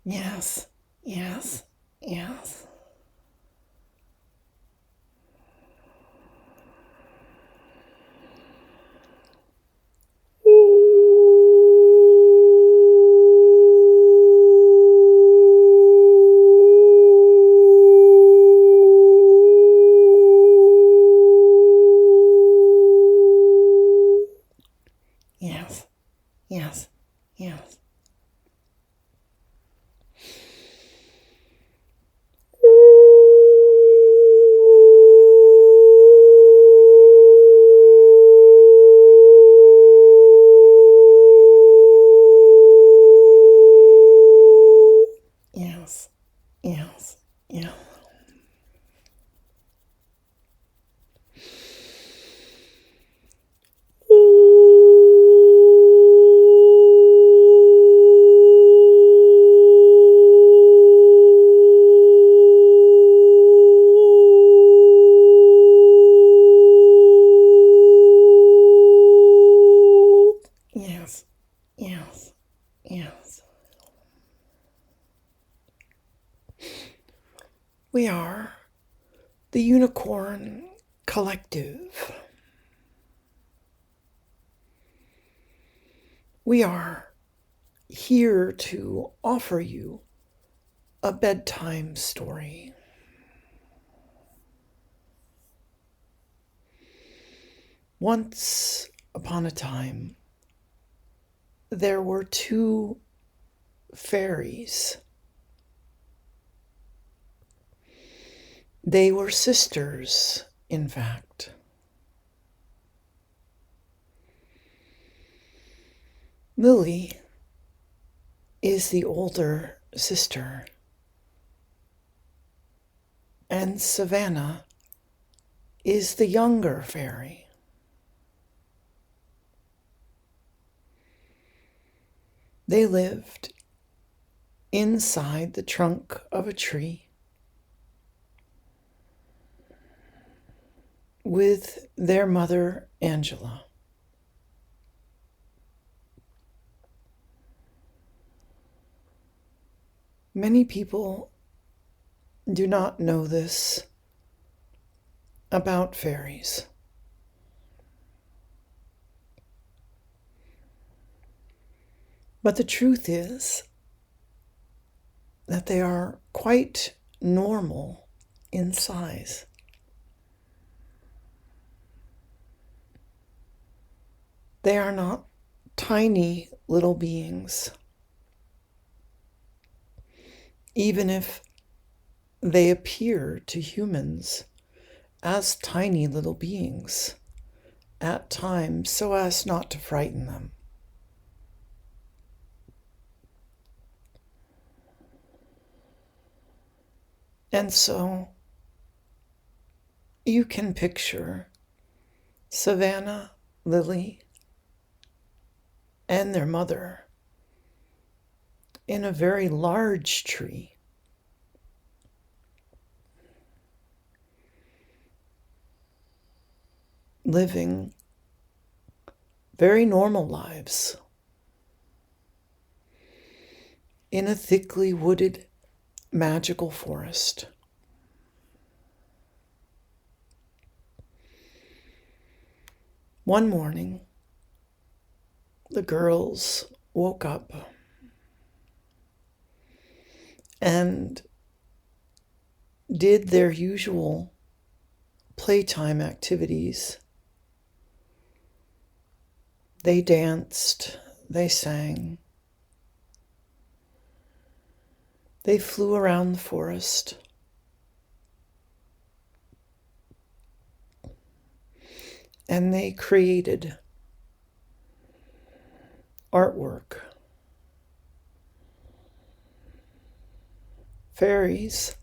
Yes, yes, yes. Yes, yes, yes. Yes, yes, yes. Yes, yes, yes. We are the Unicorn Collective. We are here to offer you a bedtime story. Once upon a time, there were two fairies. They were sisters, in fact. Lily is the older sister, and Savannah is the younger fairy. They lived inside the trunk of a tree with their mother, Angela. Many people do not know this about fairies. But the truth is that they are quite normal in size. They are not tiny little beings, even if they appear to humans as tiny little beings at times so as not to frighten them. And so you can picture Savannah, Lily, and their mother in a very large tree, living very normal lives in a thickly wooded magical forest. One morning, the girls woke up and did their usual playtime activities. They danced, they sang, they flew around the forest. And they created artwork. Fairies,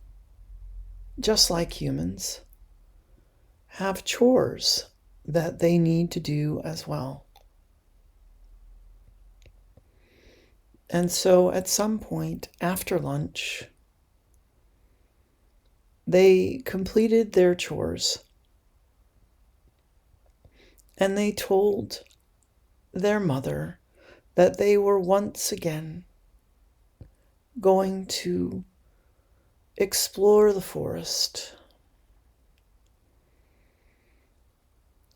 just like humans, have chores that they need to do as well. And so at some point after lunch, they completed their chores and they told their mother that they were once again going to explore the forest.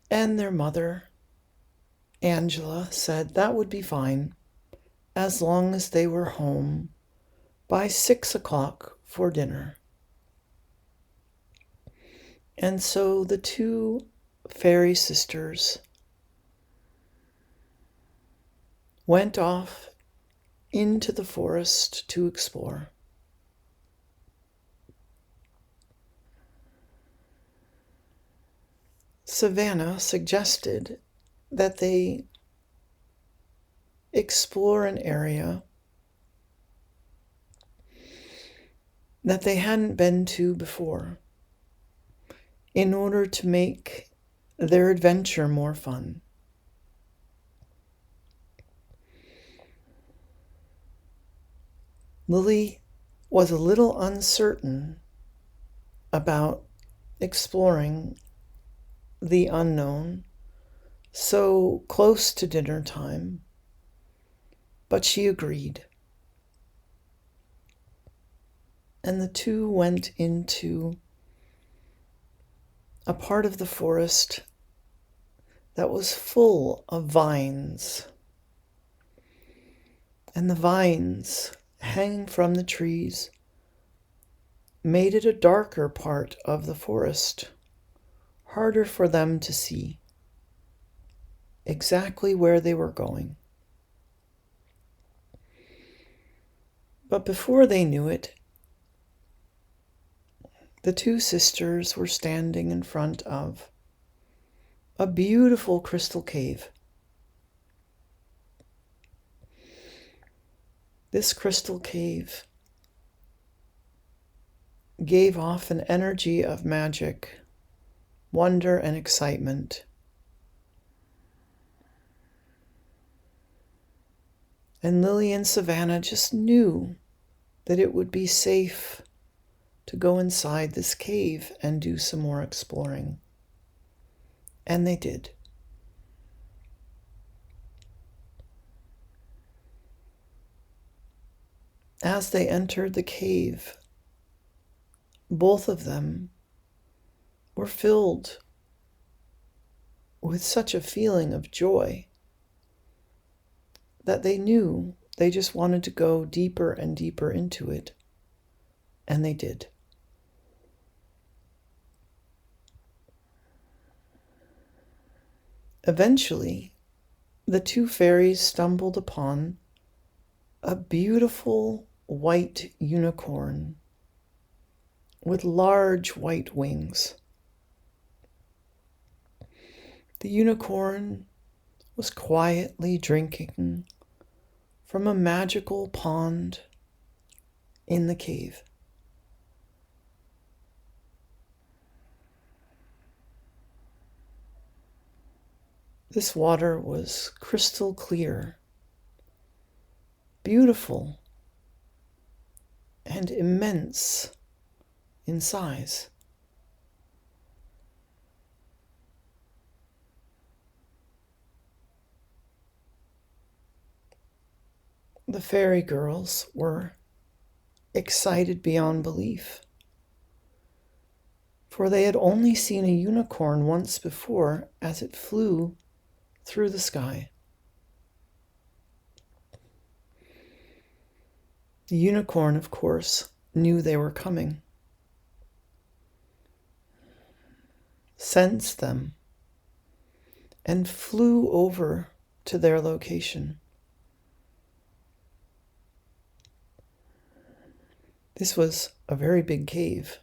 And their mother, Angela, said that would be fine as long as they were home by 6 o'clock for dinner. And so the two fairy sisters went off into the forest to explore. Savannah suggested that they explore an area that they hadn't been to before in order to make their adventure more fun. Lily was a little uncertain about exploring the unknown so close to dinner time, but she agreed. And the two went into a part of the forest that was full of vines. And the vines hanging from the trees made it a darker part of the forest, harder for them to see exactly where they were going. But before they knew it, the two sisters were standing in front of a beautiful crystal cave. This crystal cave gave off an energy of magic, wonder, and excitement. And Lily and Savannah just knew that it would be safe to go inside this cave and do some more exploring. And they did. As they entered the cave, both of them were filled with such a feeling of joy that they knew they just wanted to go deeper and deeper into it. And they did. Eventually, the two fairies stumbled upon a beautiful white unicorn with large white wings. The unicorn was quietly drinking from a magical pond in the cave. This water was crystal clear, beautiful, and immense in size. The fairy girls were excited beyond belief, for they had only seen a unicorn once before as it flew through the sky. The unicorn, of course, knew they were coming, sensed them, and flew over to their location. This was a very big cave,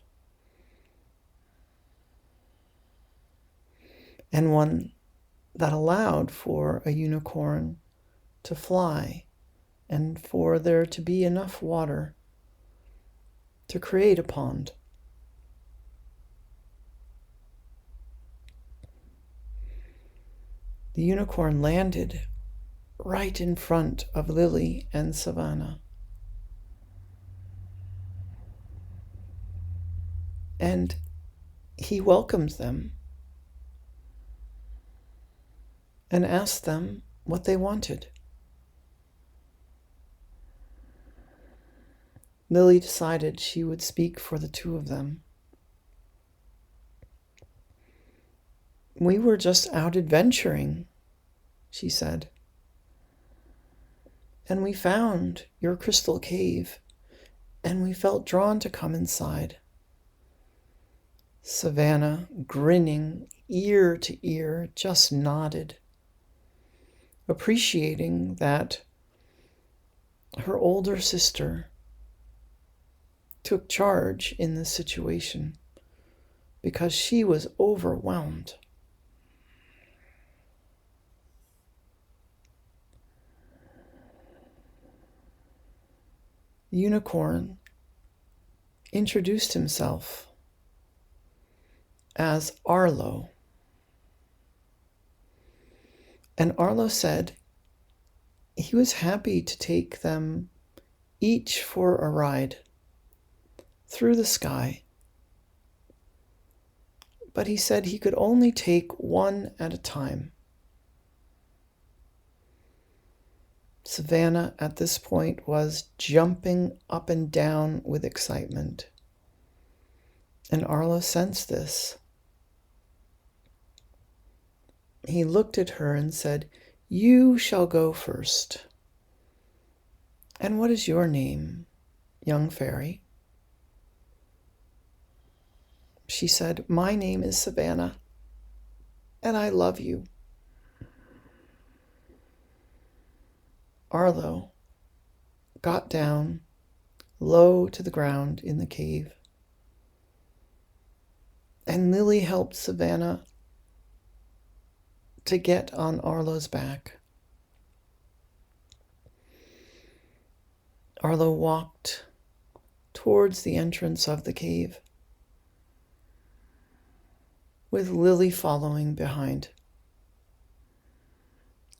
and one that allowed for a unicorn to fly and for there to be enough water to create a pond. The unicorn landed right in front of Lily and Savannah. And he welcomed them and asked them what they wanted. Lily decided she would speak for the two of them. "We were just out adventuring," she said, "and we found your crystal cave, and we felt drawn to come inside." Savannah, grinning ear to ear, just nodded, appreciating that her older sister took charge in this situation because she was overwhelmed. The unicorn introduced himself as Arlo. And Arlo said he was happy to take them each for a ride through the sky. But he said he could only take one at a time. Savannah at this point was jumping up and down with excitement. And Arlo sensed this. He looked at her and said, "You shall go first. And what is your name, young fairy?" She said, "My name is Savannah, and I love you." Arlo got down low to the ground in the cave, and Lily helped Savannah to get on Arlo's back. Arlo walked towards the entrance of the cave, with Lily following behind,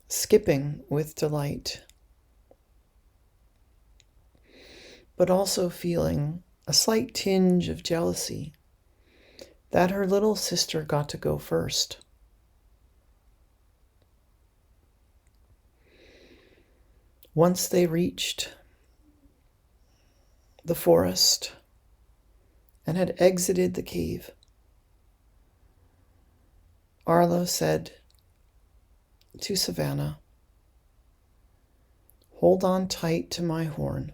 skipping with delight, but also feeling a slight tinge of jealousy that her little sister got to go first. Once they reached the forest and had exited the cave, Arlo said to Savannah, "Hold on tight to my horn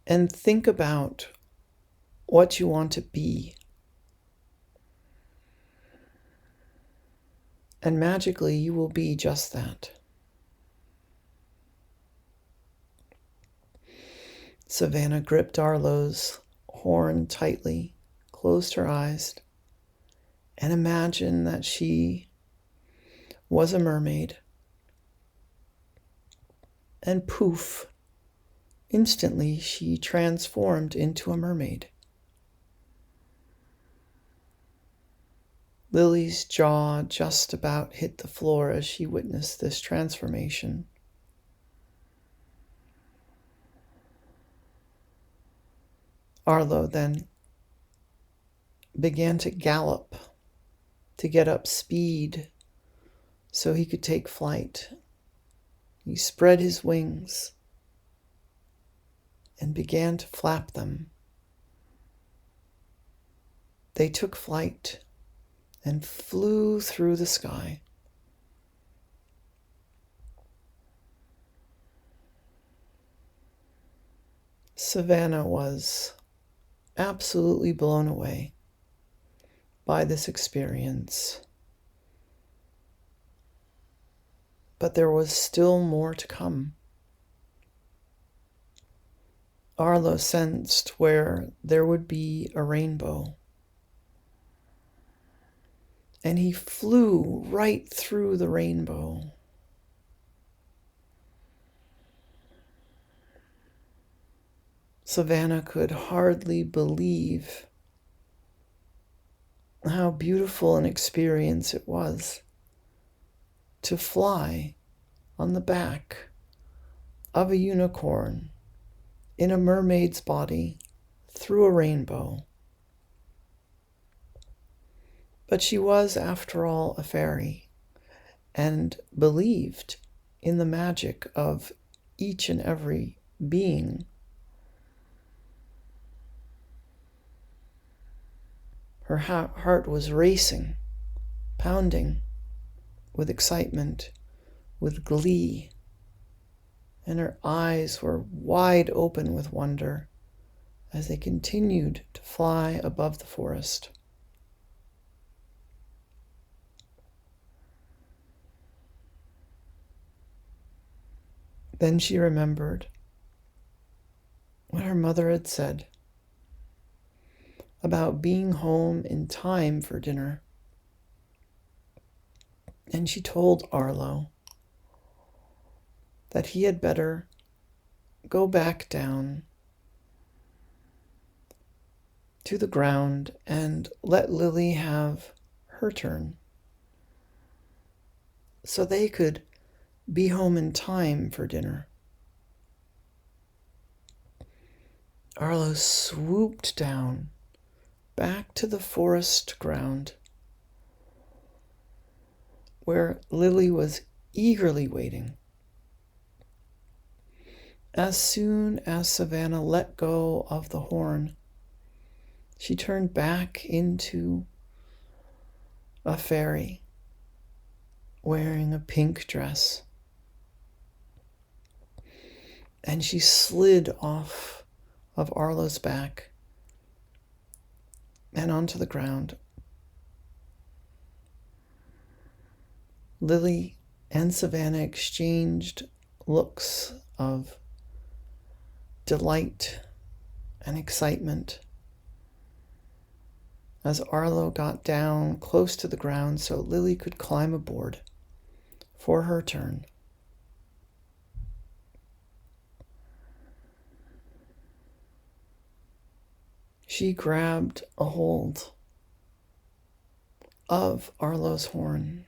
and think about what you want to be. And magically you will be just that." Savannah gripped Arlo's horn tightly, closed her eyes, and imagined that she was a mermaid. And poof, instantly she transformed into a mermaid. Lily's jaw just about hit the floor as she witnessed this transformation. Arlo then began to gallop to get up speed so he could take flight. He spread his wings and began to flap them. They took flight and flew through the sky. Savannah was absolutely blown away by this experience. But there was still more to come. Arlo sensed where there would be a rainbow, and he flew right through the rainbow. Savannah could hardly believe how beautiful an experience it was to fly on the back of a unicorn in a mermaid's body through a rainbow. But she was, after all, a fairy and believed in the magic of each and every being. Her heart was racing, pounding with excitement, with glee, and her eyes were wide open with wonder as they continued to fly above the forest. Then she remembered what her mother had said about being home in time for dinner. And she told Arlo that he had better go back down to the ground and let Lily have her turn so they could be home in time for dinner. Arlo swooped down back to the forest ground where Lily was eagerly waiting. As soon as Savannah let go of the horn, she turned back into a fairy wearing a pink dress. And she slid off of Arlo's back and onto the ground. Lily and Savannah exchanged looks of delight and excitement as Arlo got down close to the ground so Lily could climb aboard for her turn. She grabbed a hold of Arlo's horn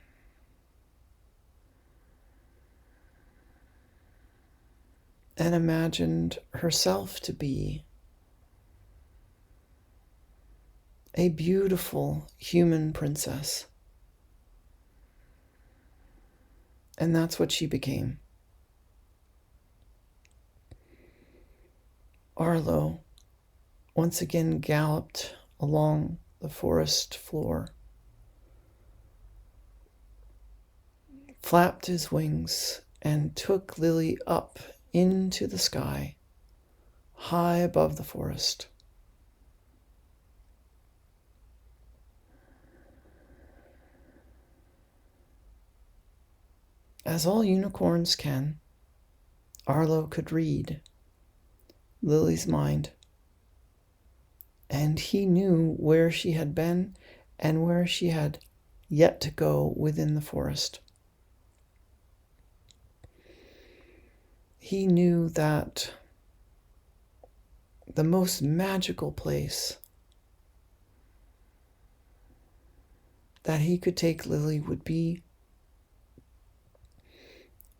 and imagined herself to be a beautiful human princess. And that's what she became. Arlo once again galloped along the forest floor, flapped his wings, and took Lily up into the sky, high above the forest. As all unicorns can, Arlo could read Lily's mind, and he knew where she had been and where she had yet to go within the forest. He knew that the most magical place that he could take Lily would be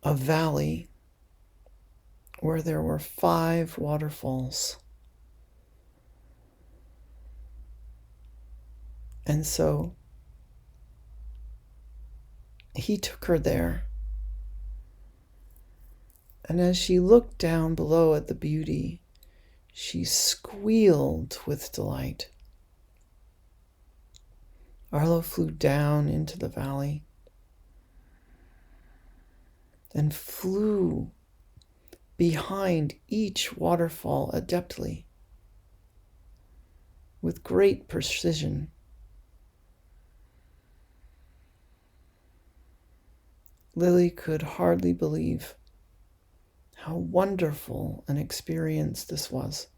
a valley where there were 5 waterfalls. And so he took her there. And as she looked down below at the beauty, she squealed with delight. Arlo flew down into the valley and flew behind each waterfall adeptly, with great precision. Lily could hardly believe how wonderful an experience this was.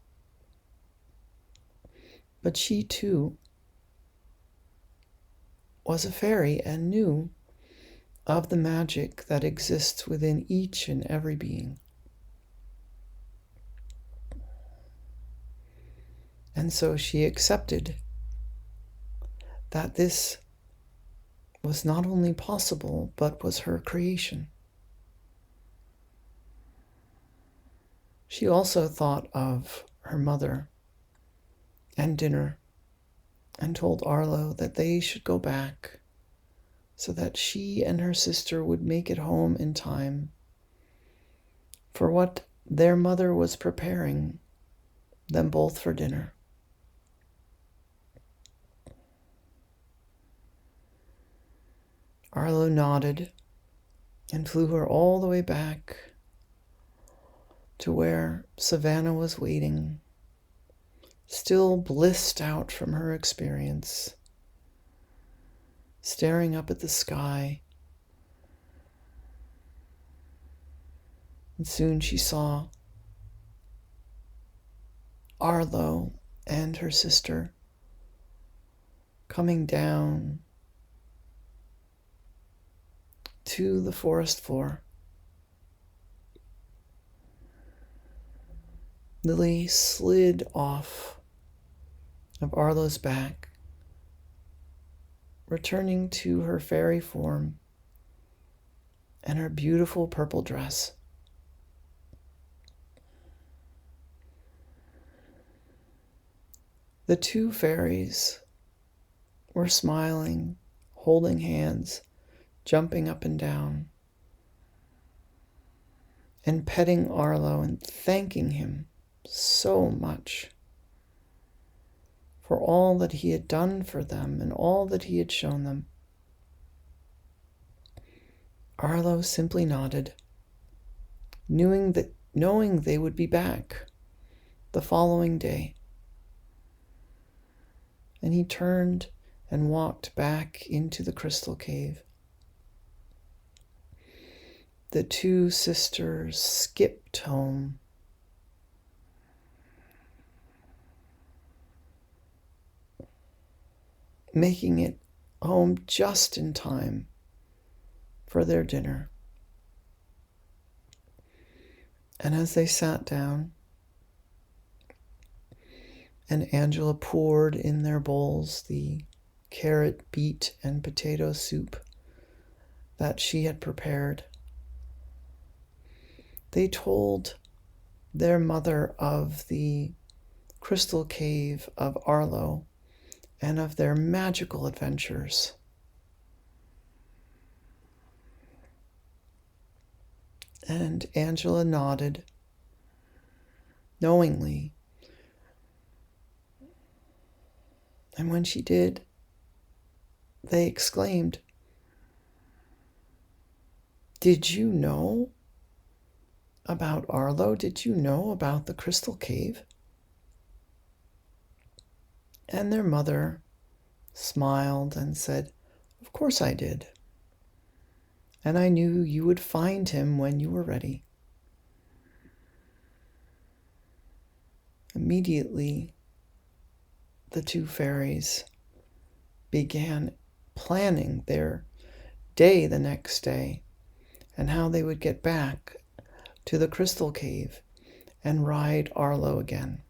But she too was a fairy and knew of the magic that exists within each and every being. And so she accepted that this was not only possible, but was her creation. She also thought of her mother and dinner and told Arlo that they should go back so that she and her sister would make it home in time for what their mother was preparing them both for dinner. Arlo nodded and flew her all the way back to where Savannah was waiting, still blissed out from her experience, staring up at the sky. And soon she saw Arlo and her sister coming down to the forest floor. Lily slid off of Arlo's back, returning to her fairy form and her beautiful purple dress. The two fairies were smiling, holding hands, jumping up and down, and petting Arlo and thanking him so much for all that he had done for them and all that he had shown them. Arlo simply nodded, knowing they would be back the following day. And he turned and walked back into the crystal cave. The two sisters skipped home, making it home just in time for their dinner. And as they sat down, and Angela poured in their bowls the carrot, beet, and potato soup that she had prepared, they told their mother of the crystal cave of Arlo and of their magical adventures. And Angela nodded knowingly. And when she did, they exclaimed, "Did you know about Arlo? Did you know about the crystal cave?" And their mother smiled and said, "Of course I did. And I knew you would find him when you were ready." Immediately, the two fairies began planning their day the next day and how they would get back to the crystal cave and ride Arlo again.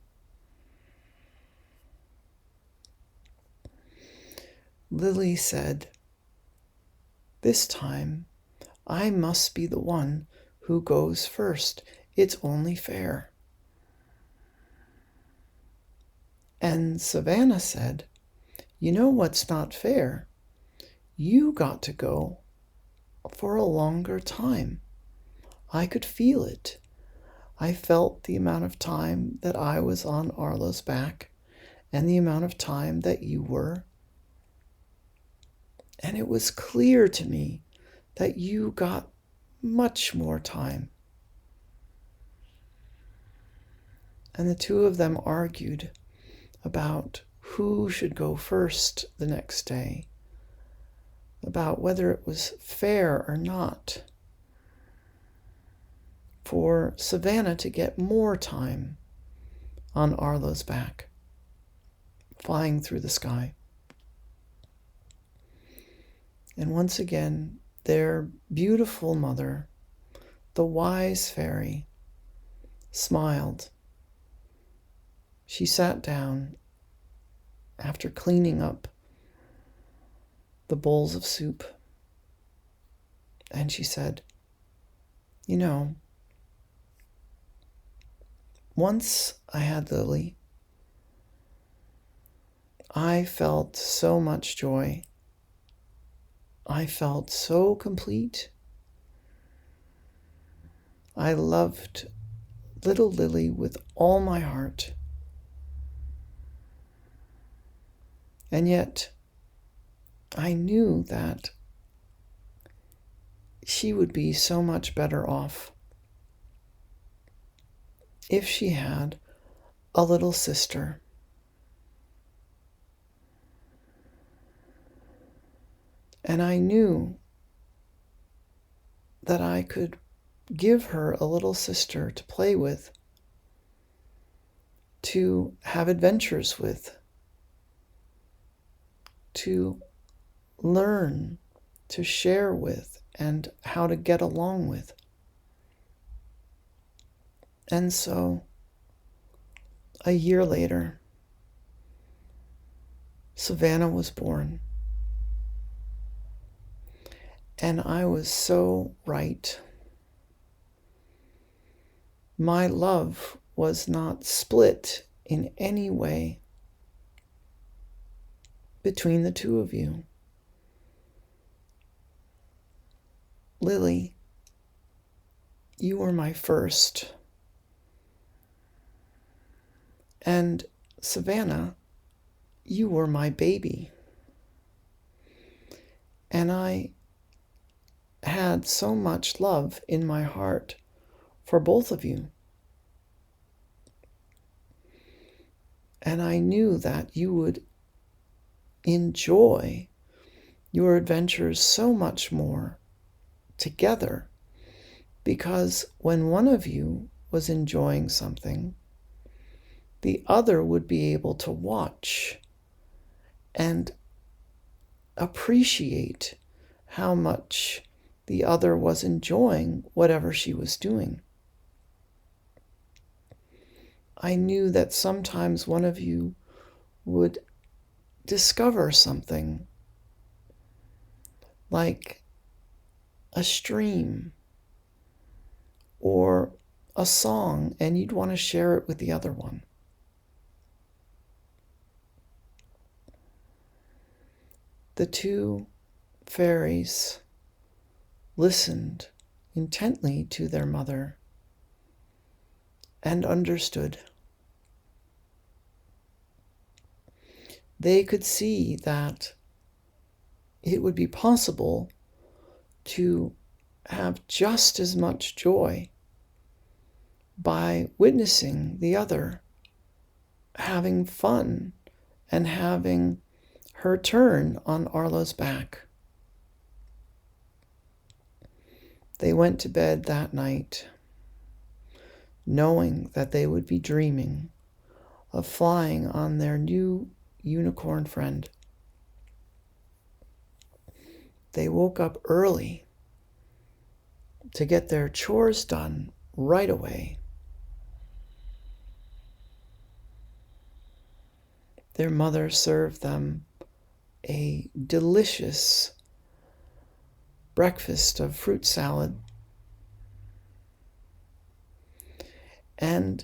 Lily said, "This time I must be the one who goes first. It's only fair." And Savannah said, "You know what's not fair? You got to go for a longer time. I could feel it. I felt the amount of time that I was on Arlo's back and the amount of time that you were. And it was clear to me that you got much more time." And the two of them argued about who should go first the next day, about whether it was fair or not for Savannah to get more time on Arlo's back, flying through the sky. And once again, their beautiful mother, the wise fairy, smiled. She sat down after cleaning up the bowls of soup, and she said, "You know, once I had Lily, I felt so much joy. I felt so complete. I loved little Lily with all my heart. And yet, I knew that she would be so much better off if she had a little sister. And I knew that I could give her a little sister to play with, to have adventures with, to learn, to share with, and how to get along with. And so, a year later, Savannah was born. And I was so right. My love was not split in any way between the two of you. Lily, you were my first. And Savannah, you were my baby. And I had so much love in my heart for both of you. And I knew that you would enjoy your adventures so much more together, because when one of you was enjoying something, the other would be able to watch and appreciate how much the other was enjoying whatever she was doing. I knew that sometimes one of you would discover something like a stream or a song, and you'd want to share it with the other one. The two fairies listened intently to their mother and understood. They could see that it would be possible to have just as much joy by witnessing the other having fun and having her turn on Arlo's back. They went to bed that night, knowing that they would be dreaming of flying on their new unicorn friend. They woke up early to get their chores done right away. Their mother served them a delicious breakfast of fruit salad. And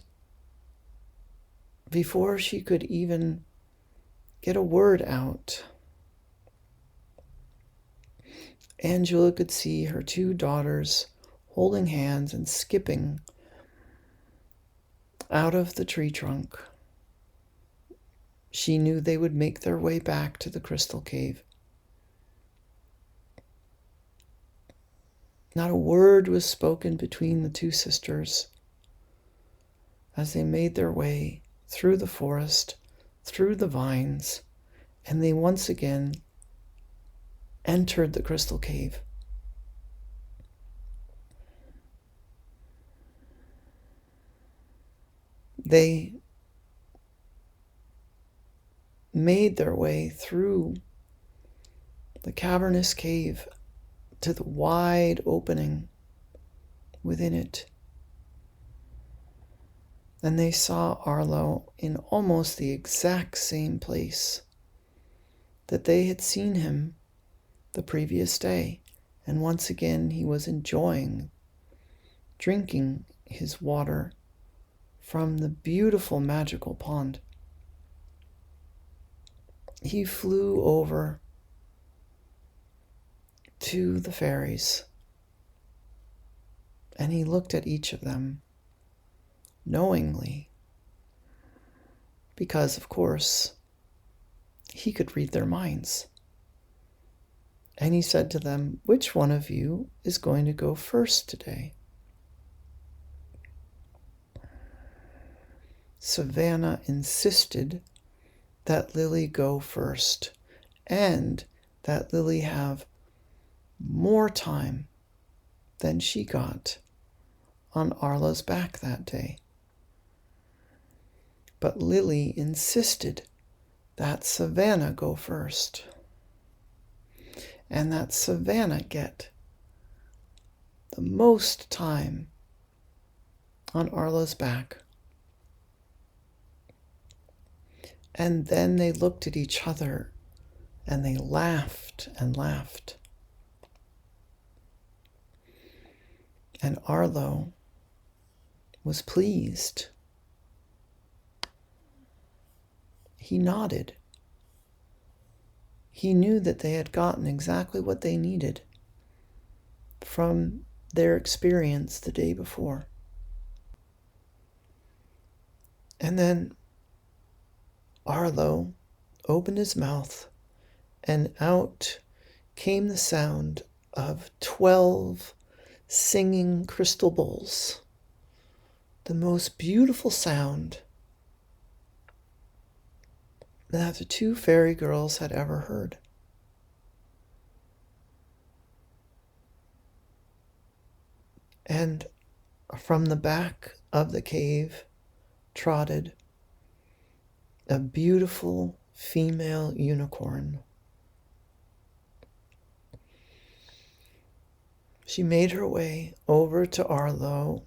before she could even get a word out, Angela could see her two daughters holding hands and skipping out of the tree trunk. She knew they would make their way back to the crystal cave. Not a word was spoken between the two sisters as they made their way through the forest, through the vines, and they once again entered the crystal cave. They made their way through the cavernous cave to the wide opening within it. And they saw Arlo in almost the exact same place that they had seen him the previous day. And once again, he was enjoying drinking his water from the beautiful magical pond. He flew over to the fairies, and he looked at each of them knowingly, because, of course, he could read their minds. And he said to them, "Which one of you is going to go first today?" Savannah insisted that Lily go first and that Lily have more time than she got on Arlo's back that day. But Lily insisted that Savannah go first and that Savannah get the most time on Arlo's back. And then they looked at each other and they laughed and laughed. And Arlo was pleased. He nodded. He knew that they had gotten exactly what they needed from their experience the day before. And then Arlo opened his mouth, and out came the sound of 12 singing crystal bowls, the most beautiful sound that the two fairy girls had ever heard. And from the back of the cave trotted a beautiful female unicorn. She made her way over to Arlo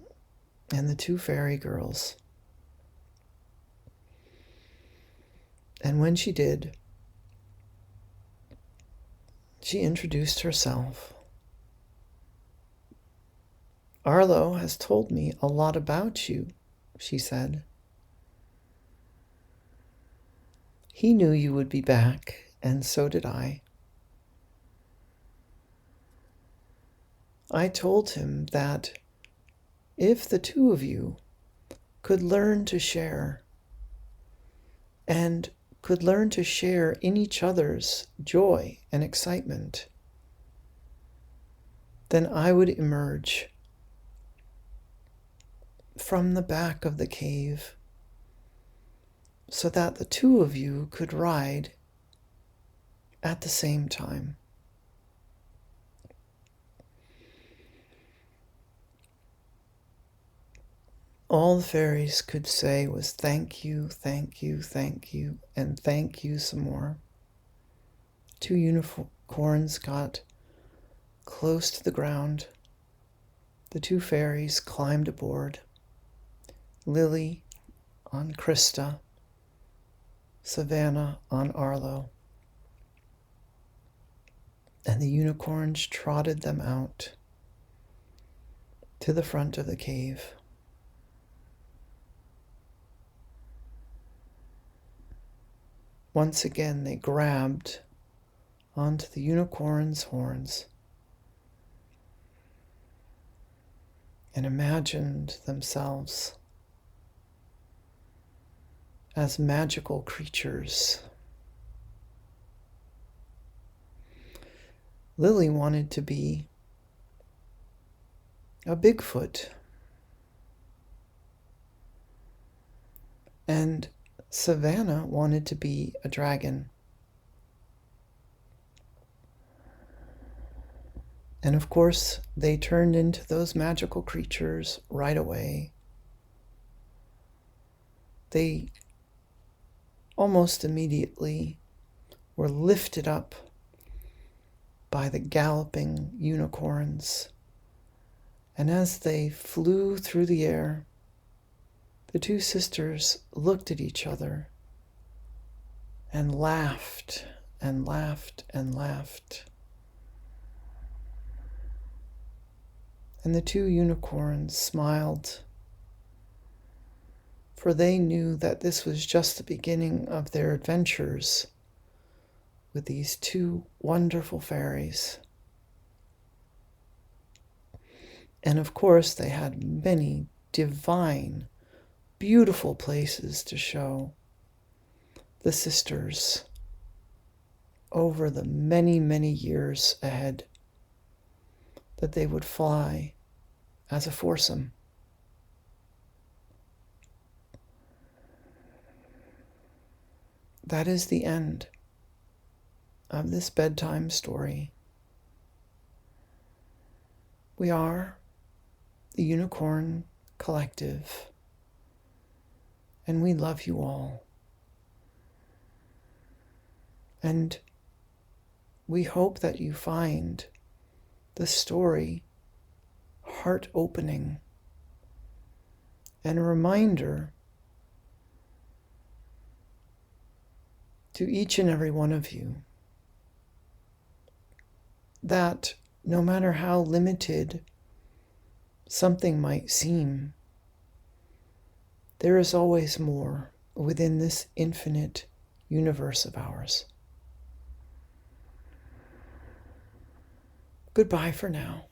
and the two fairy girls. And when she did, she introduced herself. "Arlo has told me a lot about you," she said. "He knew you would be back, and so did I. I told him that if the two of you could learn to share and could learn to share in each other's joy and excitement, then I would emerge from the back of the cave so that the two of you could ride at the same time." All the fairies could say was thank you, thank you, thank you, and thank you some more. Two unicorns got close to the ground. The two fairies climbed aboard. Lily on Krista, Savannah on Arlo. And the unicorns trotted them out to the front of the cave. Once again, they grabbed onto the unicorn's horns and imagined themselves as magical creatures. Lily wanted to be a Bigfoot, and Savannah wanted to be a dragon. And of course, they turned into those magical creatures right away. They almost immediately were lifted up by the galloping unicorns. And as they flew through the air, the two sisters looked at each other and laughed and laughed and laughed. And the two unicorns smiled, for they knew that this was just the beginning of their adventures with these two wonderful fairies. And of course, they had many divine beautiful places to show the sisters over the many, many years ahead, that they would fly as a foursome. That is the end of this bedtime story. We are the Unicorn Collective, and we love you all. And we hope that you find the story heart-opening and a reminder to each and every one of you that no matter how limited something might seem, there is always more within this infinite universe of ours. Goodbye for now.